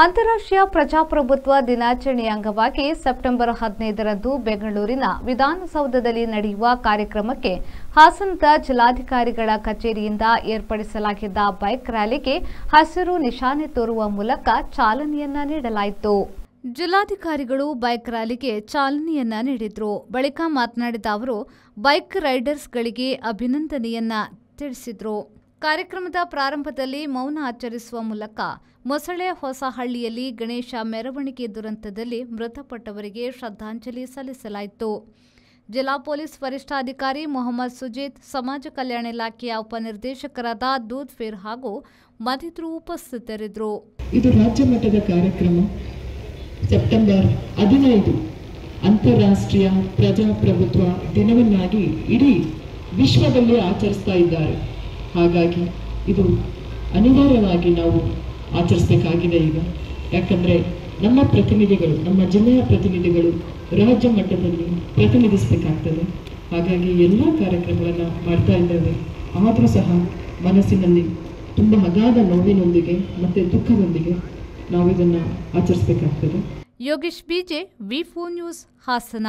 ಅಂತಾರಾಷ್ಟ್ರೀಯ ಪ್ರಜಾಪ್ರಭುತ್ವ ದಿನಾಚರಣೆಯ ಅಂಗವಾಗಿ ಸೆಪ್ಟೆಂಬರ್ 15ರಂದು ಬೆಂಗಳೂರಿನ ವಿಧಾನಸೌಧದಲ್ಲಿ ನಡೆಯುವ ಕಾರ್ಯಕ್ರಮಕ್ಕೆ ಹಾಸನದ ಜಿಲ್ಲಾಧಿಕಾರಿಗಳ ಕಚೇರಿಯಿಂದ ಏರ್ಪಡಿಸಲಾಗಿದ್ದ ಬೈಕ್ ರ್ಯಾಲಿಗೆ ಹಸಿರು ನಿಶಾನೆ ತೋರುವ ಮೂಲಕ ಚಾಲನೆಯನ್ನ ನೀಡಲಾಯಿತು. ಜಿಲ್ಲಾಧಿಕಾರಿಗಳು ಬೈಕ್ ರ್ಯಾಲಿಗೆ ಚಾಲನೆಯನ್ನ ನೀಡಿದ್ರು. ಬಳಿಕ ಮಾತನಾಡಿದ ಅವರು ಬೈಕ್ ರೈಡರ್ಸ್ಗಳಿಗೆ ಅಭಿನಂದನೆಯನ್ನ ತಿಳಿಸಿದರು. ಕಾರ್ಯಕ್ರಮದ ಪ್ರಾರಂಭದಲ್ಲಿ ಮೌನ ಆಚರಿಸುವ ಮೂಲಕ ಮೊಸಳೆ ಹೊಸಹಳ್ಳಿಯಲ್ಲಿ ಗಣೇಶ ಮೆರವಣಿಗೆ ದುರಂತದಲ್ಲಿ ಮೃತಪಟ್ಟವರಿಗೆ ಶ್ರದ್ಧಾಂಜಲಿ ಸಲ್ಲಿಸಲಾಯಿತು. ಜಿಲ್ಲಾ ಪೊಲೀಸ್ ವರಿಷ್ಠಾಧಿಕಾರಿ ಮೊಹಮ್ಮದ್ ಸುಜೀತ್, ಸಮಾಜ ಕಲ್ಯಾಣ ಇಲಾಖೆಯ ಉಪನಿರ್ದೇಶಕರಾದ ದೂದ್ ಫೀರ್ ಹಾಗೂ ಮತ್ತಿತರರು ಉಪಸ್ಥಿತರಿದ್ದರು. ಇದು ರಾಜ್ಯ ಮಟ್ಟದ ಕಾರ್ಯಕ್ರಮ. ಸೆಪ್ಟೆಂಬರ್ 15 ಅಂತಾರಾಷ್ಟ್ರೀಯ ಪ್ರಜಾಪ್ರಭುತ್ವ ದಿನವನ್ನಾಗಿ ಇಡೀ ವಿಶ್ವದಲ್ಲಿ ಆಚರಿಸ್ತಾ ಇದ್ದಾರೆ. ಹಾಗಾಗಿ ಇದು ಅನಿವಾರ್ಯವಾಗಿ ನಾವು ಆಚರಿಸಬೇಕಾಗಿದೆ ಈಗ. ಯಾಕಂದರೆ ನಮ್ಮ ಪ್ರತಿನಿಧಿಗಳು, ನಮ್ಮ ಜಿಲ್ಲೆಯ ಪ್ರತಿನಿಧಿಗಳು ರಾಜ್ಯ ಮಟ್ಟದಲ್ಲಿ ಪ್ರತಿನಿಧಿಸಬೇಕಾಗ್ತದೆ. ಹಾಗಾಗಿ ಎಲ್ಲ ಕಾರ್ಯಕ್ರಮಗಳನ್ನು ಮಾಡ್ತಾ ಇದ್ದೇವೆ. ಆದರೂ ಸಹ ಮನಸ್ಸಿನಲ್ಲಿ ತುಂಬ ಅಗಾಧ ನೋವಿನೊಂದಿಗೆ ಮತ್ತು ದುಃಖದೊಂದಿಗೆ ನಾವು ಇದನ್ನು ಆಚರಿಸಬೇಕಾಗ್ತದೆ. ಯೋಗೇಶ್ ಬಿಜೆ, ವಿ4 ನ್ಯೂಸ್, ಹಾಸನ.